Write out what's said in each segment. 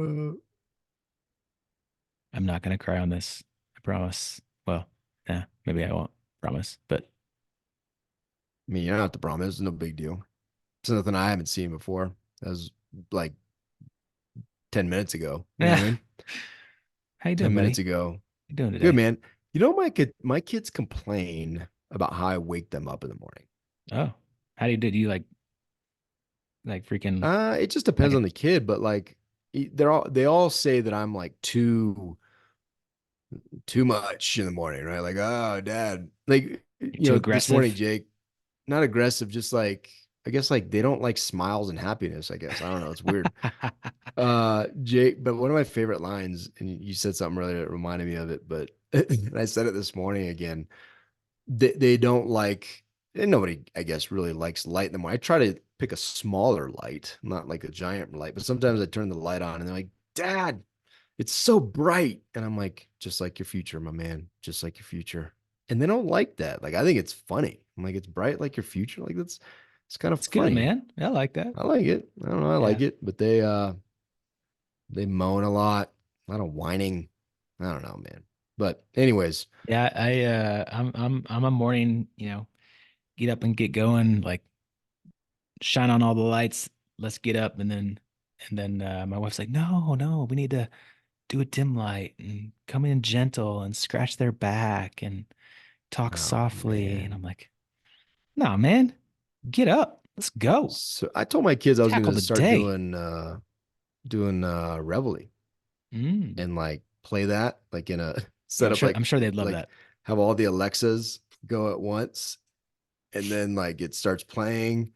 Uh, I'm not gonna cry on this. I promise. Well, yeah, maybe I won't promise, but I mean, you don't have to promise. It's no big deal. It's nothing I haven't seen before. That was like 10 minutes ago. You know what I yeah. mean? How you doing, 10 minutes buddy? ago. How you doing Good, today? man. You know, my kids complain about how I wake them up in the morning. Oh, how do you do? Do you like freaking It just like depends a on the kid, but like they all say that I'm like too much in the morning, right? Like, oh, dad. Like, you're too this morning, aggressive? Jake, not aggressive, just like I guess like they don't like smiles and happiness, I guess. I don't know. It's weird. Jake, but one of my favorite lines, and you said something earlier that reminded me of it, but and I said it this morning again. They don't like, and nobody, I guess, really likes light in the morning. I try to pick a smaller light, not like a giant light, but sometimes I turn the light on and they're like, Dad, it's so bright. And I'm like, just like your future, my man, just like your future. And they don't like that. Like, I think it's funny. I'm like, it's bright like your future. Like, that's, it's kind of It's good, funny. man. I like that. I like it. I don't know. I Yeah. like it, but they moan a lot of whining. I don't know, man. But anyways, Yeah, I'm a morning, get up and get going, like shine on all the lights. Let's get up and then my wife's like, "No, no, we need to do a dim light and come in gentle and scratch their back and talk oh softly." And I'm man. like, "Nah, man, get up. Let's go. So I told my kids I was Tackle gonna the start day." doing Reveille Mm. and like play that like in a Yeah, set up I'm like sure they'd love like that. have all the Alexas go at once and then like it starts playing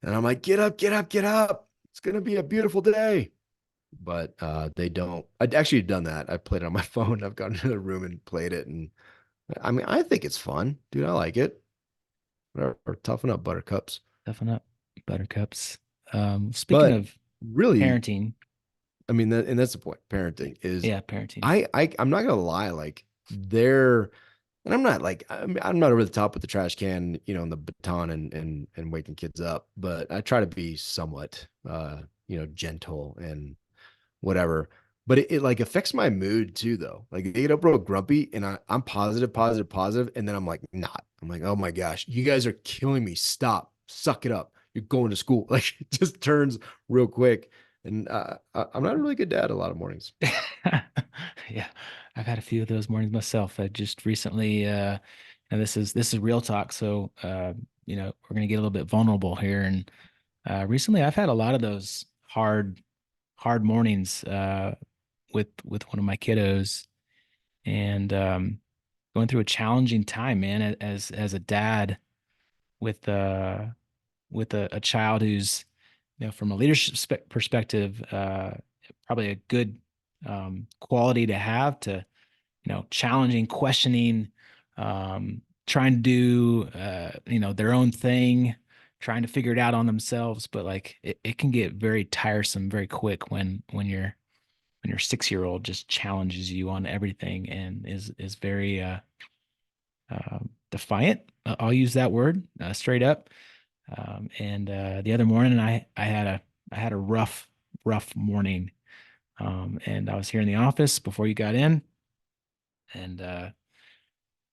and I'm like, get up, get up, get up. It's gonna be a beautiful day. But they don't. I'd actually done that. I played it on my phone. I've gone into the room and played it. And I mean, I think it's fun, dude. I like it. Or toughen up, buttercups. Toughen up, buttercups. Speaking But of really, parenting, I mean, and that's the point. Parenting is, yeah, parenting. I'm not gonna lie. Like they're, and I'm not like, I'm not over the top with the trash can, and the baton and waking kids up. But I try to be somewhat, gentle and whatever. But it like affects my mood too, though. Like they get up real grumpy, and I'm positive, positive, positive, and then I'm like not. I'm like, oh my gosh, you guys are killing me. Stop, suck it up. You're going to school. Like it just turns real quick, and I'm not a really good dad a lot of mornings. Yeah, I've had a few of those mornings myself. I just recently, and this is real talk, so we're gonna get a little bit vulnerable here. And recently, I've had a lot of those hard mornings with one of my kiddos, and going through a challenging time, man, as a dad with a child who's from a leadership perspective, probably a good quality to have to, challenging, questioning, trying to do, their own thing, trying to figure it out on themselves. But like it can get very tiresome very quick when your 6 year old just challenges you on everything and is very defiant. I'll use that word straight up. And the other morning, I had a rough morning. And I was here in the office before you got in, and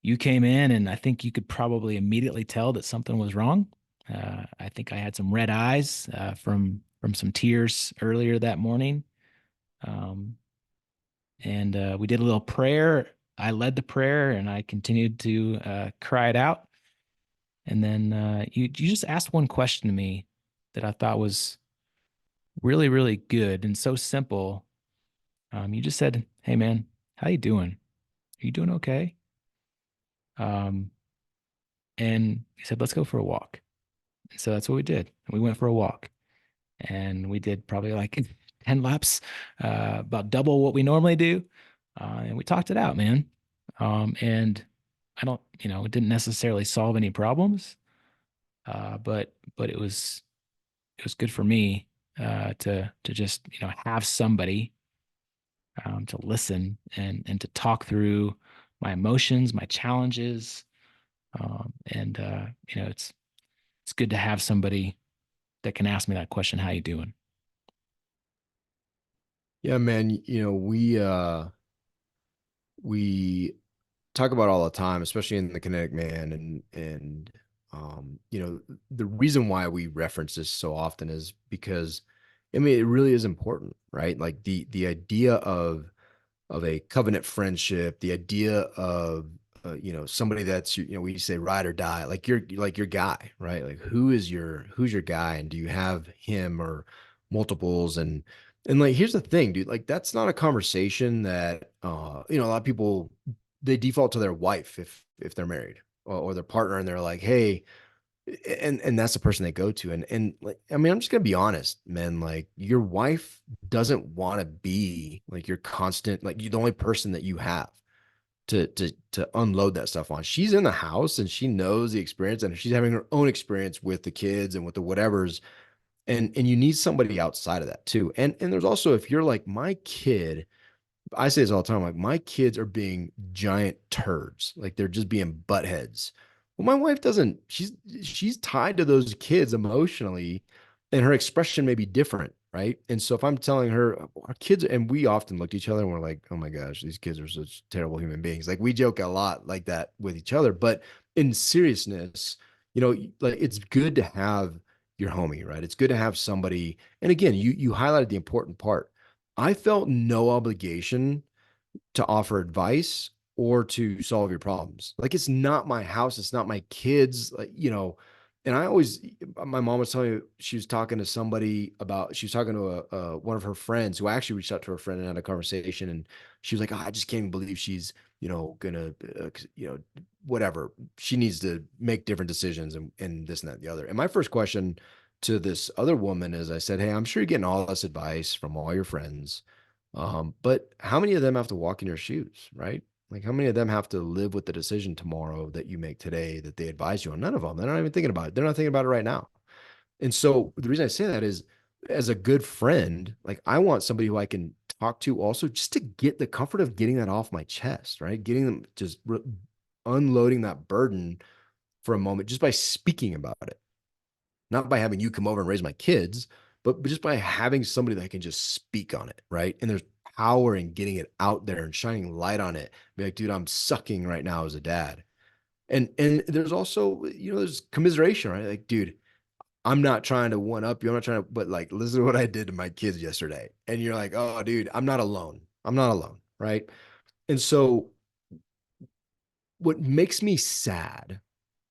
you came in, and I think you could probably immediately tell that something was wrong. I think I had some red eyes from some tears earlier that morning. Um, and we did a little prayer. I led the prayer, and I continued to cry it out. And then you just asked one question to me that I thought was really, really good and so simple. You just said, "Hey, man, how you doing? Are you doing okay?" Um, and he said, "Let's go for a walk." And so that's what we did. We went for a walk, and we did probably like 10 laps, about double what we normally do. And we talked it out, man. And I don't, it didn't necessarily solve any problems, but it was good for me to just have somebody to listen and to talk through my emotions, my challenges, and it's good to have somebody that can ask me that question, "How you doing?" Yeah, man, we talk about all the time, especially in the Kinetic Man, the reason why we reference this so often is because I mean it really is important, right? Like the idea of a covenant friendship, the idea of somebody that's we say ride or die, like your guy, right? Like who's your guy, and do you have him or multiples? And like here's the thing, dude, like that's not a conversation that a lot of people they default to their wife if they're married or their partner, and they're like, hey, and that's the person they go to, and like I mean I'm just gonna be honest, man, like your wife doesn't want to be like your constant, like you the only person that you have to unload that stuff on. She's in the house and she knows the experience, and she's having her own experience with the kids and with the whatevers, and you need somebody outside of that too. And there's also, if you're like my kid, I say this all the time, like my kids are being giant turds, like they're just being butt heads. Well, my wife doesn't. She's tied to those kids emotionally, and her expression may be different, right? And so if I'm telling her our kids, and we often look at each other and we're like, oh my gosh, these kids are such terrible human beings. Like we joke a lot like that with each other, but in seriousness, like it's good to have your homie, right? It's good to have somebody. And again, you highlighted the important part. I felt no obligation to offer advice or to solve your problems. Like it's not my house, it's not my kids, And I always, my mom was telling me she was talking to somebody about, she was talking to one of her friends who actually reached out to her friend and had a conversation, and she was like, oh, I just can't even believe she's, gonna, whatever. She needs to make different decisions and this and that and the other. And my first question to this other woman is, I said, hey, I'm sure you're getting all this advice from all your friends. But how many of them have to walk in your shoes, right? Like how many of them have to live with the decision tomorrow that you make today that they advise you on? None of them. They're not even thinking about it. They're not thinking about it right now. And so the reason I say that is, as a good friend, like I want somebody who I can talk to also just to get the comfort of getting that off my chest, right? Getting them just unloading that burden for a moment just by speaking about it, not by having you come over and raise my kids, but just by having somebody that can just speak on it, right? And there's power in getting it out there and shining light on it. Be like, dude, I'm sucking right now as a dad. And there's also, there's commiseration, right? Like, dude, I'm not trying to one up you. I'm not trying to, but like, listen to what I did to my kids yesterday. And you're like, oh, dude, I'm not alone. I'm not alone, right? And so what makes me sad,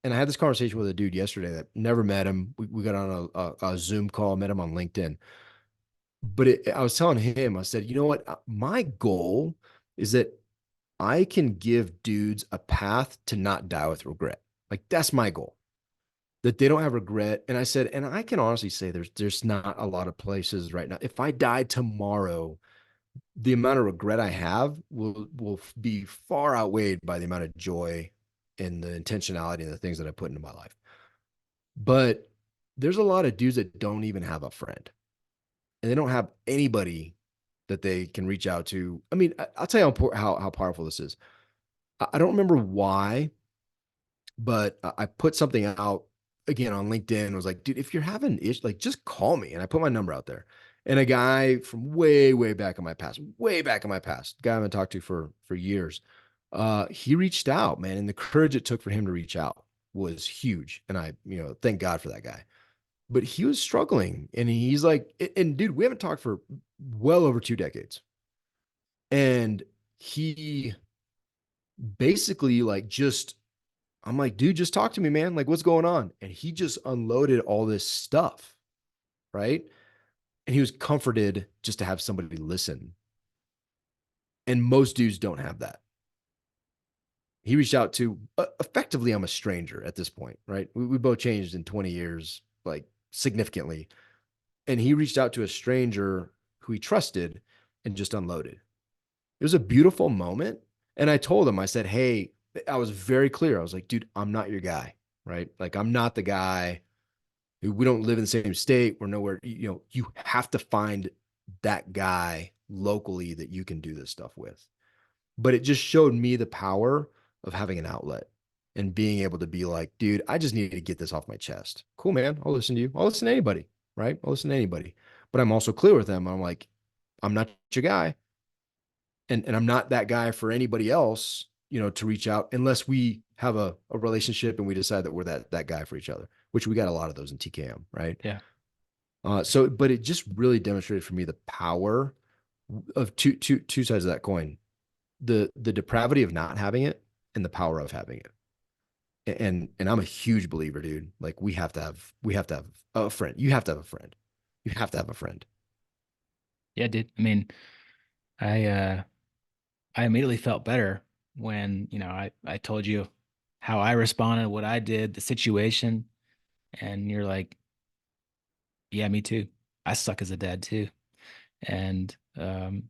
and I had this conversation with a dude yesterday that never met him. We got on a Zoom call, met him on LinkedIn. But I was telling him, I said, you know what? My goal is that I can give dudes a path to not die with regret. Like that's my goal, that they don't have regret. And I said, and I can honestly say there's not a lot of places right now. If I died tomorrow, the amount of regret I have will be far outweighed by the amount of joy and the intentionality and the things that I put into my life. But there's a lot of dudes that don't even have a friend, and they don't have anybody that they can reach out to. I mean, I'll tell you how powerful this is. I don't remember why, but I put something out again on LinkedIn. I was like, dude, if you're having issues, like just call me. And I put my number out there. And a guy from way back in my past, way back in my past, guy I haven't talked to for years, he reached out, man. And the courage it took for him to reach out was huge. And I, thank God for that guy. But he was struggling, and he's like, and dude, we haven't talked for well over 2 decades. And he basically like just, I'm like, dude, just talk to me, man. Like, what's going on? And he just unloaded all this stuff, right? And he was comforted just to have somebody listen. And most dudes don't have that. He reached out to, effectively, I'm a stranger at this point, right? We both changed in 20 years, like significantly. And he reached out to a stranger who he trusted and just unloaded. It was a beautiful moment. And I told him, I said, hey, I was very clear. I was like, dude, I'm not your guy, right? Like, I'm not the guy who, we don't live in the same state. We're nowhere, you have to find that guy locally that you can do this stuff with. But it just showed me the power of having an outlet and being able to be like, dude, I just need to get this off my chest. Cool, man. I'll listen to you. I'll listen to anybody, right? I'll listen to anybody. But I'm also clear with them. I'm like, I'm not your guy, and I'm not that guy for anybody else, to reach out unless we have a relationship and we decide that we're that guy for each other, which we got a lot of those in TKM, right? Yeah. But it just really demonstrated for me the power of two sides of that coin: the depravity of not having it and the power of having it. And I'm a huge believer, dude. Like we have to have a friend. You have to have a friend. You have to have a friend. Yeah, dude. I mean, I immediately felt better when, I told you how I responded, what I did, the situation, and you're like, yeah, me too. I suck as a dad too. And and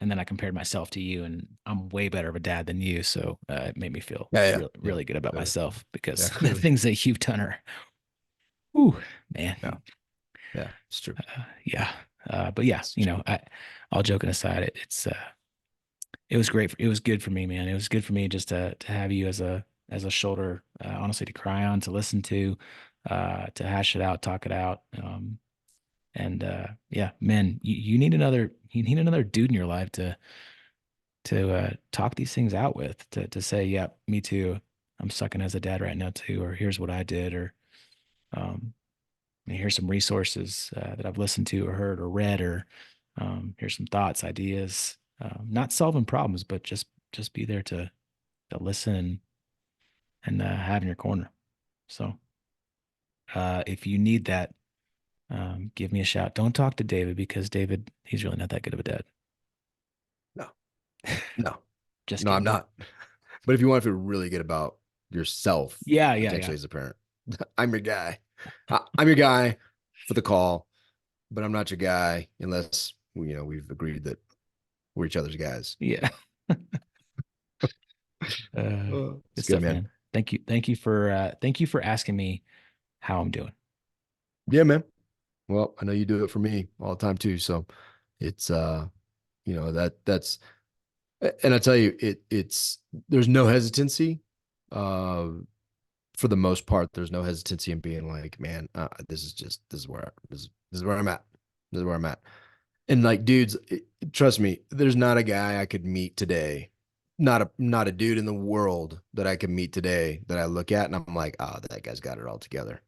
then I compared myself to you, and I'm way better of a dad than you. So it made me feel Yeah, yeah, really, yeah, really good about yeah, myself yeah. because the Clearly, things that you've done are, whew, man, yeah, yeah. It's true. yeah. But yeah, It's true. all joking aside, it was great. It was good for me, man. It was good for me just to have you as a shoulder, honestly, to cry on, to listen to hash it out, talk it out. And yeah, man, you need another dude in your life to talk these things out with, to say, yeah, me too. I'm sucking as a dad right now too, or here's what I did, or um, here's some resources that I've listened to or heard or read, or here's some thoughts, ideas. Not solving problems, but just be there to listen and have in your corner. So if you need that, give me a shout. Don't talk to David because David, he's really not that good of a dad. No, no, Just no. I'm kidding. not. But if you want to feel really good about yourself, Yeah, yeah, potentially yeah, as a parent, I'm your guy. I'm your guy for the call, but I'm not your guy unless we've agreed that we're each other's guys. yeah. Uh, It's good good, stuff, man. man. Thank you for asking me how I'm doing. Yeah, man. Well, I know you do it for me all the time too. So it's that's and I tell you, it's there's no hesitancy. Uh for the most part, there's no hesitancy in being like, man, this is where I'm at. This is where I'm at. And like, dudes, trust me, there's not a guy I could meet today, not a dude in the world that I could meet today that I look at and I'm like, oh, that guy's got it all together,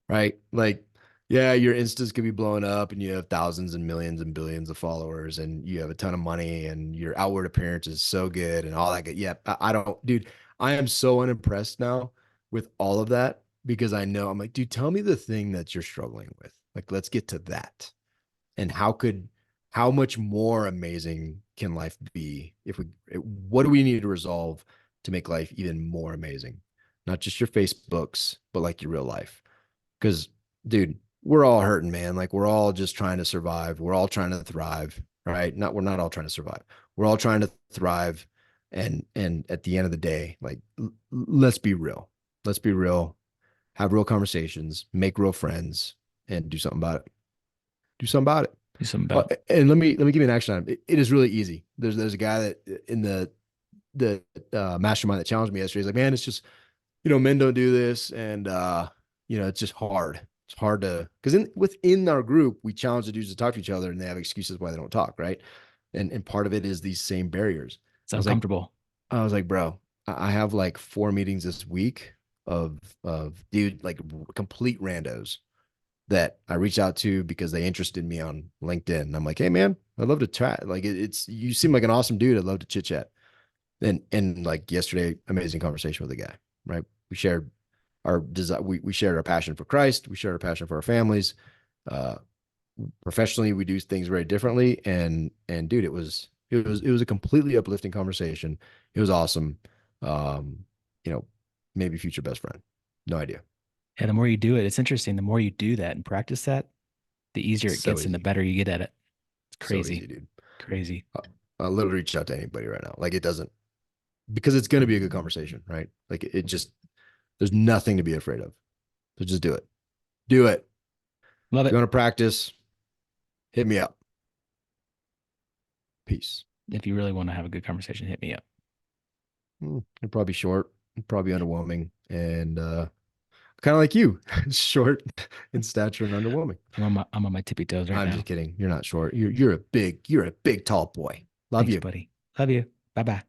right? Like, yeah, your instas could be blowing up and you have thousands and millions and billions of followers and you have a ton of money and your outward appearance is so good and all that good. Yeah, I don't, dude, I am so unimpressed now with all of that because I know I'm like, dude, tell me the thing that you're struggling with. Like, let's get to that. And how much more amazing can life be if what do we need to resolve to make life even more amazing? Not just your Facebooks, but like your real life. Because, dude, we're all hurting, man. Like we're all just trying to survive. We're all trying to thrive, right? We're not all trying to survive. We're all trying to thrive. And at the end of the day, like let's be real. Let's be real. Have real conversations. Make real friends, and do something about it. Do something about it. Do something about it. And let me give you an action item. It is really easy. There's a guy that in the mastermind that challenged me yesterday. He's like, man, it's just men don't do this, and it's just hard. It's hard to because within our group, we challenge the dudes to talk to each other, and they have excuses why they don't talk, right? And part of it is these same barriers. It's I was like, uncomfortable. I was like, bro, I have like 4 meetings this week of dude like complete randos that I reach out to because they interested me on LinkedIn. And I'm like, hey man, I'd love to chat. Like it's you seem like an awesome dude. I'd love to chit chat. And like yesterday, amazing conversation with a guy, right? We shared our desire, we shared our passion for Christ, we shared our passion for our families. Uh Professionally, we do things very differently. And dude, it was a completely uplifting conversation. It was awesome. Um, you know, maybe future best friend. No idea. And the more you do it, it's interesting. The more you do that and practice that, the easier It's it so gets and the easy. better you get at it. It's So crazy. easy, dude. Crazy. I'll literally reach out to anybody right now. Like it doesn't because it's going to be a good conversation, right? Like it just there's nothing to be afraid of. So just do it. Do it. Love If you it. want to practice, hit me up. Peace. If you really want to have a good conversation, hit me up. It'll probably be short, probably underwhelming, and kind of like you, short in stature and underwhelming. I'm on my tippy toes right I'm now. just kidding. You're not short. You're a big tall boy. Love Thanks, you. buddy. Love you. Bye bye.